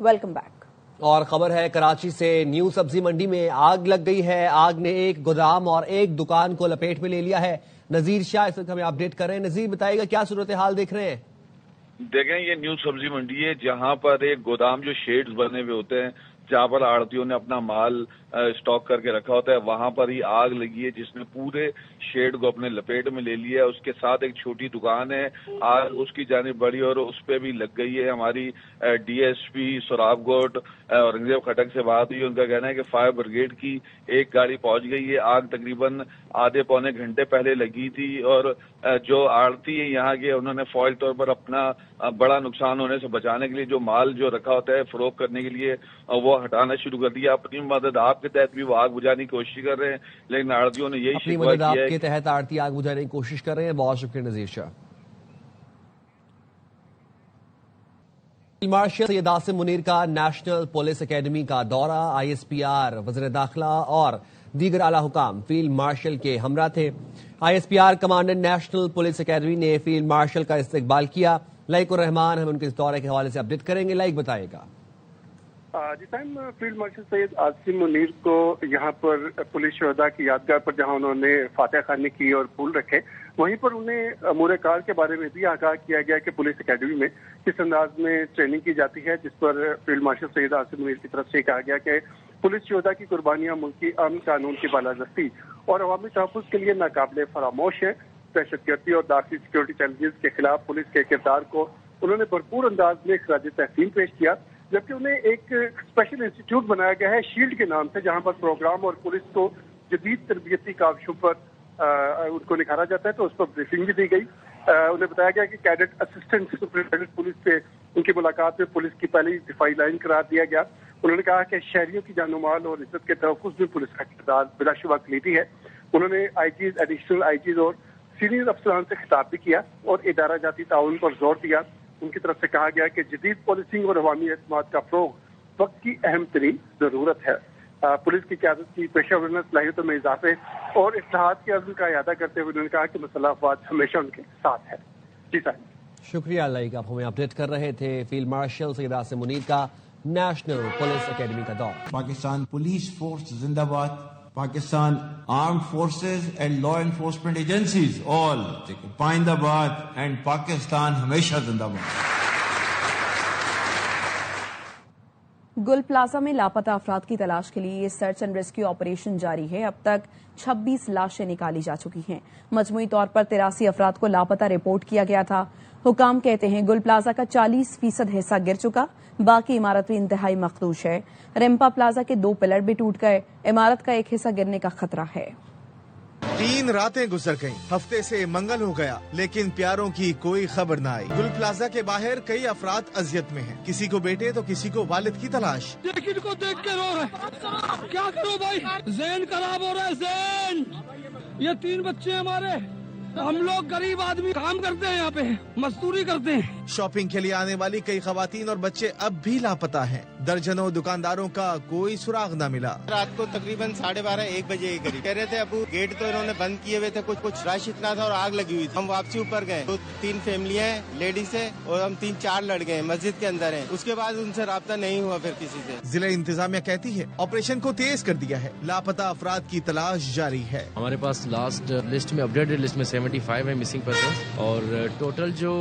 Welcome back. اور خبر ہے کراچی سے، نیو سبزی منڈی میں آگ لگ گئی ہے۔ آگ نے ایک گودام اور ایک دکان کو لپیٹ میں لے لیا ہے۔ نذیر شاہ اس وقت ہمیں اپڈیٹ کر رہے ہیں۔ نذیر بتائے گا کیا صورتحال دیکھ رہے ہیں؟ دیکھیں یہ نیو سبزی منڈی ہے جہاں پر ایک گودام جو شیڈز بنے ہوئے ہوتے ہیں جہاں پر آڑھتیوں نے اپنا مال اسٹاک کر کے رکھا ہوتا ہے، وہاں پر ہی آگ لگی ہے جس نے پورے شیڈ کو اپنے لپیٹ میں لے لیا ہے۔ اس کے ساتھ ایک چھوٹی دکان ہے، آگ اس کی جانب بڑھی اور اس پہ بھی لگ گئی ہے۔ ہماری ڈی ایس پی سوراب گوٹ اورنگزیب کھٹک سے بات ہوئی، ان کا کہنا ہے کہ فائر بریگیڈ کی ایک گاڑی پہنچ گئی ہے۔ آگ تقریباً آدھے پونے گھنٹے پہلے لگی تھی اور جو آڑھتی ہے یہاں کے انہوں نے فوری طور پر اپنا بڑا نقصان ہونے سے بچانے کے لیے جو مال جو رکھا ہوتا ہے فروخت کرنے کے لیے وہ ہٹانا شروع کر دیا۔ اپنی مدد آپ کے تحت بھی وہ آگ بجھانے کی کوشش کر رہے ہیں، لیکن آڑھتیوں نے یہی اپنی مدد آپ کے تحت آڑھتی آگ بجھانے کی کوشش کر رہے ہیں۔ بہت شکریہ نذیر شاہ۔ فیلڈ مارشل سید عاصم منیر کا نیشنل پولیس اکیڈمی کا دورہ، آئی ایس پی آر، وزیر داخلہ اور دیگر اعلی حکام فیلڈ مارشل کے ہمراہ تھے۔ I S P R commandant national police academy نے فیلڈ مارشل کا استقبال کیا۔ لائق الرحمان ہم ان کے اس دورے کے حوالے سے اپڈیٹ کریں گے۔ لائق بتائے گا۔ جی time field marshal Syed Asim Munir کو یہاں پر پولیس شہداء کی یادگار پر جہاں انہوں نے فاتحہ خوانی کی اور پھول رکھے، وہیں پر انہیں امور کار کے بارے میں بھی آگاہ کیا گیا کہ پولیس اکیڈمی میں کس انداز میں ٹریننگ کی جاتی ہے، جس پر فیلڈ مارشل سید عاصم منیر کی طرف سے کہا گیا کہ پولیس شہداء کی قربانیاں ملکی امن قانون کی بالادستی اور عوامی تحفظ کے لیے ناقابل فراموش ہے۔ دہشت گردی اور داخلی سیکورٹی چیلنجز کے خلاف پولیس کے کردار کو انہوں نے بھرپور انداز میں خراج تحسین پیش کیا، جبکہ انہیں ایک اسپیشل انسٹیٹیوٹ بنایا گیا ہے شیلڈ کے نام سے، جہاں پر پروگرام اور پولیس کو جدید تربیتی کاوشوں پر ان کو نکھارا جاتا ہے، تو اس پر بریفنگ بھی دی گئی۔ انہیں بتایا گیا کہ کیڈٹ اسسٹنٹ سپرنٹینڈنٹ پولیس سے ان کی ملاقات میں پولیس کی پہلی دفاعی لائن قرار دیا گیا۔ انہوں نے کہا کہ شہریوں کی جان و مال اور عزت کے تحفظ میں پولیس کا کردار بلا شبہ کلیدی ہے۔ انہوں نے آئی جیز، ایڈیشنل آئی جیز اور سینئر افسران سے خطاب بھی کیا اور ادارہ جاتی تعاون پر زور دیا۔ ان کی طرف سے کہا گیا کہ جدید پالیسنگ اور عوامی اعتماد کا فروغ وقت کی اہم ترین ضرورت ہے۔ پولیس کی قیادت کی پیشہ ورانہ صلاحیتوں میں اضافے اور اصلاحات کے عزم کا اعادہ کرتے ہوئے انہوں نے کہا کہ مسلح افواج ہمیشہ ان کے ساتھ ہے۔ جی صاحب شکریہ اللہ، آپ ہمیں اپڈیٹ کر رہے تھے فیلڈ مارشل سید عاصم منیر کا نیشنل پولیس اکیڈمی کا دور۔ پاکستان پولیس فورس زندہ باد، Pakistan armed forces and law enforcement agencies all پائندہ باد، اینڈ پاکستان ہمیشہ زندہ باد۔ گل پلازا میں لاپتہ افراد کی تلاش کے لیے سرچ اینڈ ریسکیو آپریشن جاری ہے۔ اب تک 26 لاشیں نکالی جا چکی ہیں۔ مجموعی طور پر 83 افراد کو لاپتہ رپورٹ کیا گیا تھا۔ حکام کہتے ہیں گل پلازا کا 40% حصہ گر چکا، باقی عمارت بھی انتہائی مخدوش ہے۔ ریمپا پلازا کے 2 پلر بھی ٹوٹ گئے، عمارت کا ایک حصہ گرنے کا خطرہ ہے۔ 3 راتیں گزر گئیں، ہفتے سے منگل ہو گیا، لیکن پیاروں کی کوئی خبر نہ آئی۔ گل پلازا کے باہر کئی افراد اذیت میں ہیں، کسی کو بیٹے تو کسی کو والد کی تلاش۔ لیکن کو دیکھ کے رو رہے، کیا کرو بھائی، ذہن خراب ہو رہا ہے ذہن۔ یہ 3 بچے ہمارے، ہم لوگ غریب آدمی کام کرتے ہیں، یہاں پہ مزدوری کرتے ہیں۔ شاپنگ کے لیے آنے والی کئی خواتین اور بچے اب بھی لاپتہ ہیں۔ درجنوں دکانداروں کا کوئی سراغ نہ ملا۔ رات کو تقریباً 12:30-1 بجے کے قریب کہہ رہے تھے ابو گیٹ تو انہوں نے بند کیے ہوئے تھے، کچھ رش اتنا تھا اور آگ لگی ہوئی تھی۔ ہم واپسی اوپر گئے، 2-3 فیملیاں ہیں لیڈیز سے، اور ہم 3-4 لڑکے ہیں مسجد کے اندر ہیں۔ اس کے بعد ان سے رابطہ نہیں ہوا پھر کسی سے۔ ضلع انتظامیہ کہتی ہے آپریشن کو تیز کر دیا ہے، لاپتہ افراد کی تلاش جاری ہے۔ ہمارے پاس لاسٹ لسٹ میں اپڈیٹڈ لسٹ میں 75 ہے مسنگ پرسنز، اور ٹوٹل جو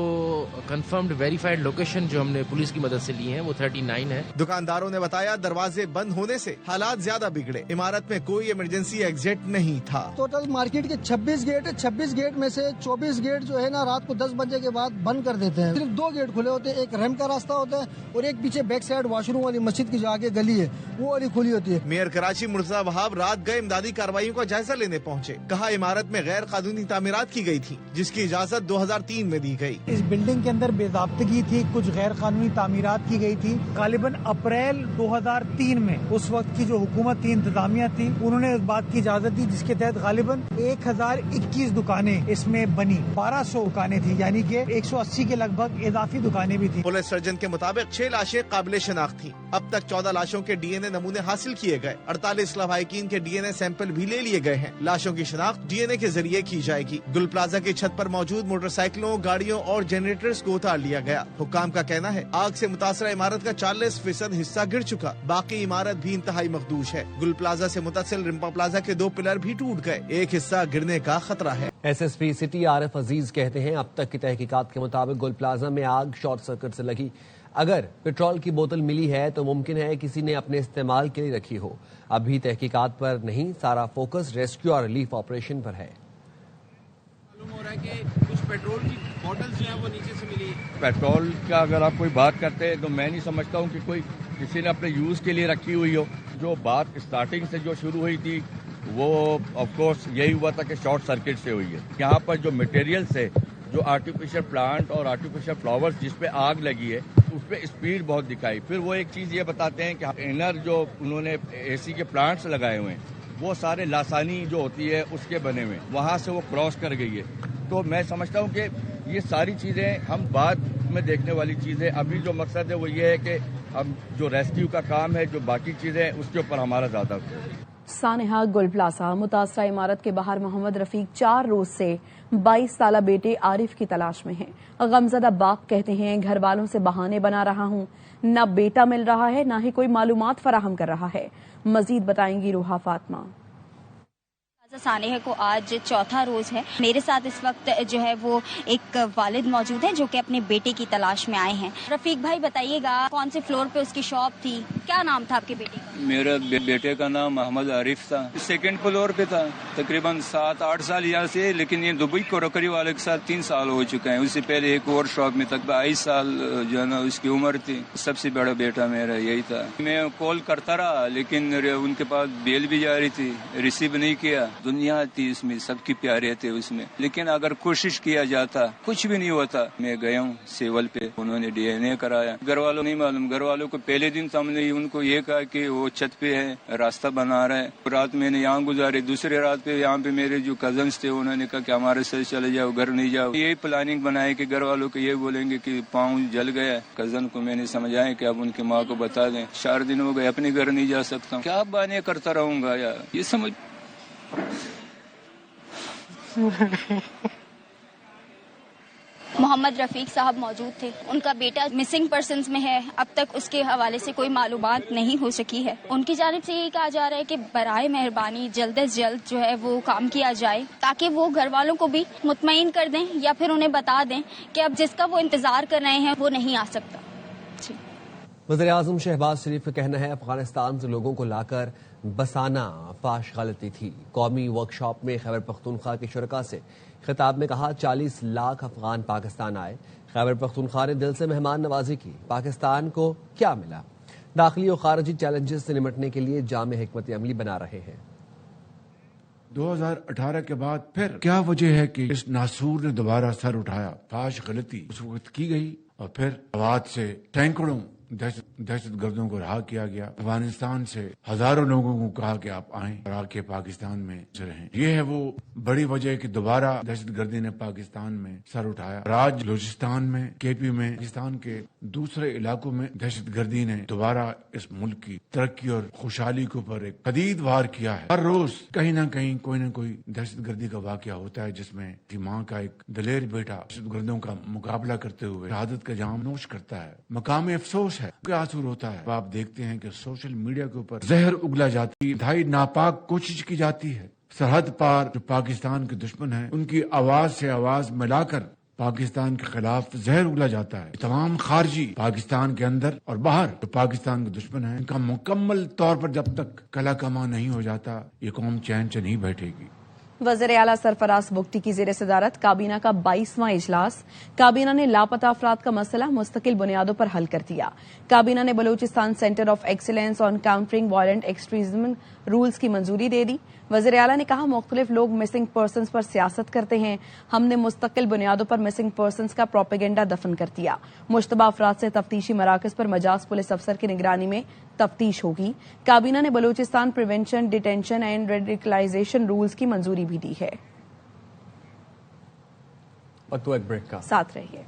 کنفرمڈ ویریفائڈ لوکیشن جو ہم نے پولیس کی مدد سے لی ہیں وہ 39 ہے۔ دکانداروں نے بتایا دروازے بند ہونے سے حالات زیادہ بگڑے، عمارت میں کوئی ایمرجنسی ایگزٹ نہیں تھا۔ ٹوٹل مارکیٹ کے 26 گیٹ ہے، 26 گیٹ میں سے 24 گیٹ جو ہے نا رات کو 10 بجے کے بعد بند کر دیتے ہیں۔ صرف 2 گیٹ کھلے ہوتے ہیں، ایک رحم کا راستہ ہوتا ہے اور ایک پیچھے بیک سائڈ واش روم والی مسجد کی جو آگے گلی ہے وہ والی کھلی ہوتی ہے۔ میئر کراچی مرتضی وہاب رات گئے امدادی کارروائیوں کا جائزہ لینے پہنچے، کہا عمارت میں غیر قانونی تعمیرات کی گئی تھی جس کی اجازت 2003 میں دی گئی۔ اس بلڈنگ کے اندر بے ضابطگی تھی، کچھ غیر قانونی تعمیرات کی گئی تھی۔ غالباً اپریل 2003 میں اس وقت کی جو حکومت تھی، انتظامیہ تھی، انہوں نے اس بات کی اجازت دی جس کے تحت غالباً 1021 دکانیں اس میں بنی، 1200 دکانیں تھی، یعنی کہ 180 کے لگ بھگ اضافی دکانیں بھی تھی۔ پولیس سرجن کے مطابق 6 لاشیں قابل شناخت تھیں۔ اب تک 14 لاشوں کے ڈی این اے نمونے حاصل کیے گئے، 48 لواحقین کے ڈی این اے سیمپل بھی لے لیے گئے ہیں۔ لاشوں کی شناخت ڈی این اے کے ذریعے کی جائے گی۔ गुल प्लाजा की छत पर मौजूद मोटरसाइकिलों, गाड़ियों और जनरेटर्स को उतार लिया गया। हुक्काम का कहना है आग से मुतासरा इमारत का 40% हिस्सा गिर चुका, बाकी इमारत भी इंतहाई मखदूश है। गुल प्लाजा से मुतसिल रिम्पा प्लाजा के 2 पिलर भी टूट गए, एक हिस्सा गिरने का खतरा है। SSP सिटी आरिफ अजीज कहते हैं अब तक की तहकीकात के मुताबिक गुल प्लाजा में आग शॉर्ट सर्किट से लगी। अगर पेट्रोल की बोतल मिली है तो मुमकिन है किसी ने अपने इस्तेमाल के लिए रखी हो। अभी तहकीकात पर नहीं, सारा फोकस रेस्क्यू और रिलीफ ऑपरेशन पर है। मालूम हो रहा है कि कुछ पेट्रोल की बोतल्स जो है वो नीचे से मिली। पेट्रोल का अगर आप कोई बात करते हैं तो मैं नहीं समझता हूँ कि कोई किसी ने अपने यूज के लिए रखी हुई हो। जो बात स्टार्टिंग से जो शुरू हुई थी वो ऑफ कोर्स यही हुआ था कि शॉर्ट सर्किट से हुई है। यहाँ पर जो मटेरियल्स है, जो आर्टिफिशियल प्लांट और आर्टिफिशियल फ्लावर्स जिस पे आग लगी है उस पे स्पीड बहुत दिखाई। फिर वो एक चीज़ ये बताते हैं कि इनर जो उन्होंने AC के प्लांट्स लगाए हुए हैं वो सारे लासानी जो होती है उसके बने हुए, वहाँ से वो क्रॉस कर गई है। तो मैं समझता हूँ कि ये सारी चीज़ें हम बाद में देखने वाली चीज़ें, अभी जो मकसद है वो ये है कि हम जो रेस्क्यू का काम है, जो बाकी चीज़ें हैं उसके ऊपर हमारा ज़्यादा। सानेहा गुल प्लाजा मुतासरा इमारत के बाहर मोहम्मद रफीक 4 रोज से 22 साला बेटे आरिफ की तलाश में हैं। गमजदा बाप कहते हैं घर वालों से बहाने बना रहा हूं, न बेटा मिल रहा है न ही कोई मालूमात फराहम कर रहा है। मजीद बताएंगी रूहा फातिमा। सानेहा को आज 4था रोज है। मेरे साथ इस वक्त जो है वो एक वालिद मौजूद है जो कि अपने बेटे की तलाश में आए हैं। रफीक भाई बताइएगा कौन से फ्लोर पे उसकी शॉप थी, क्या नाम था आपके बेटे का? मेरे बेटे का नाम मोहम्मद आरिफ था, 2nd फ्लोर पे था। तकरीबन 7-8 साल यहाँ से, लेकिन ये दुबई क्रोकरी वाले के साथ 3 साल हो चुके हैं। उससे पहले एक और शॉप में तक 22 साल जो है ना उसकी उम्र थी। सबसे बड़ा बेटा मेरा यही था। मैं कॉल करता रहा लेकिन उनके पास बेल भी जारी थी, रिसीव नहीं किया। दुनिया थी उसमें, सबकी प्यारे थे उसमें, लेकिन अगर कोशिश किया जाता कुछ भी नहीं होता। मैं गया हूँ सिविल पे, उन्होंने DNA कराया। घर वालों नहीं मालूम, घर वालों को पहले दिन तो हमने उनको ये कहा कि वो छत पे है, रास्ता बना रहा है। रात मैंने यहाँ गुजारी, दूसरी रात पे यहाँ पे मेरे जो कजन्स थे उन्होंने कहा कि हमारे साथ चले जाओ, घर नहीं जाओ। यही प्लानिंग बनाए कि घर वालों को ये बोलेंगे कि पाँव जल गया। कजन को मैंने समझाया कि अब उनकी माँ को बता दें। 4 दिन हो गए, अपने घर नहीं जा सकता, क्या बहाने करता रहूंगा यार, ये समझ। मोहम्मद रफीक साहब मौजूद थे, उनका बेटा मिसिंग पर्सन्स में है। अब तक उसके हवाले से कोई मालूमात नहीं हो सकी है। उनकी जानिब से ये कहा जा रहा है कि बराए मेहरबानी जल्द से जल्द जो है वो काम किया जाए ताकि वो घर वालों को भी मुतमईन कर दें या फिर उन्हें बता दें कि अब जिसका वो इंतजार कर रहे हैं वो नहीं आ सकता। वज़ीर आज़म शहबाज शरीफ का कहना है अफगानिस्तान से लोगों को लाकर बसाना फाश गलती थी। कौमी वर्कशॉप में खैबर पख्तूनख्वा के शुरका से खिताब में कहा 40 लाख अफगान पाकिस्तान आए। खैबर पख्तूनख्वा ने दिल से मेहमान नवाजी की। पाकिस्तान को क्या मिला? दाखिली और खारजी चैलेंजेस से निपटने के लिए जामे हिकमत अमली बना रहे हैं। 2018 के बाद फिर क्या वजह है कि इस नासूर ने दोबारा सर उठाया? फाश गलती उस वक्त की गई और फिर आवाज से सैकड़ों दहशत गर्दों को रहा किया गया। अफगानिस्तान से हजारों लोगों को कहा कि आप आएं और आके पाकिस्तान में रहें। ये है वो बड़ी वजह कि दोबारा दहशत गर्दी ने पाकिस्तान में सर उठाया। आज बलूचिस्तान में, KP में, पाकिस्तान के दूसरे इलाकों में दहशत गर्दी ने दोबारा इस मुल्क की तरक्की और खुशहाली के ऊपर एक शदीद वार किया है। हर रोज कहीं ना कहीं कोई ना कोई दहशत गर्दी का वाकया होता है जिसमें माँ का एक दलेर बेटा दहशत गर्दों का मुकाबला करते हुए शहादत का जाम नोश करता है। मकाम अफसोस है, क्या आंसू होता है। आप देखते हैं कि सोशल मीडिया के ऊपर जहर उगला जाती है, इंतहाई नापाक कोशिश की जाती है। सरहद पार जो पाकिस्तान के दुश्मन हैं उनकी आवाज से आवाज मिलाकर पाकिस्तान के खिलाफ जहर उगला जाता है। तमाम खारजी पाकिस्तान के अंदर और बाहर जो पाकिस्तान के दुश्मन हैं इनका मुकम्मल तौर पर जब तक कला कमा नहीं हो जाता ये कौम चैन से नहीं बैठेगी। वज़ीर आला सरफराज बुगटी की ज़ेर सदारत काबीना का 22वां इजलास। काबीना ने लापता अफराद का मसला मुस्तकिल बुनियादों पर हल कर दिया। काबीना ने Balochistan centre of excellence on countering violent extremism rules की मंजूरी दे दी। वज़ीर आला ने कहा मुख्तलिफ लोग मिसिंग पर्सन्स पर सियासत करते हैं, हमने मुस्तकिल बुनियादों पर मिसिंग पर्सन्स का प्रोपेगेंडा दफन कर दिया। मुश्तबा अफराद से तफ्तीशी मराकज पर मजाज पुलिस अफसर की निगरानी में तफ्तीश होगी। काबीना ने Balochistan prevention, detention and radicalisation rules की मंजूरी भी दी है। तो एक ब्रेक का साथ रहिए।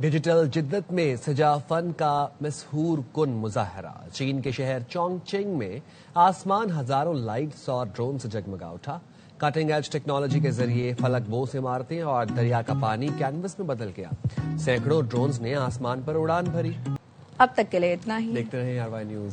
डिजिटल जिद्दत में सजा फन का मशहूर कुन मुजाहरा। चीन के शहर चोंगचिंग में आसमान हजारों लाइट्स और ड्रोन से जगमगा उठा। कटिंग एज टेक्नोलॉजी के जरिए फलकबोस इमारतें और दरिया का पानी कैनवस में बदल गया। सैकड़ों ड्रोन्स ने आसमान पर उड़ान भरी। अब तक के लिए इतना ही। देखते रहे आरवाई न्यूज।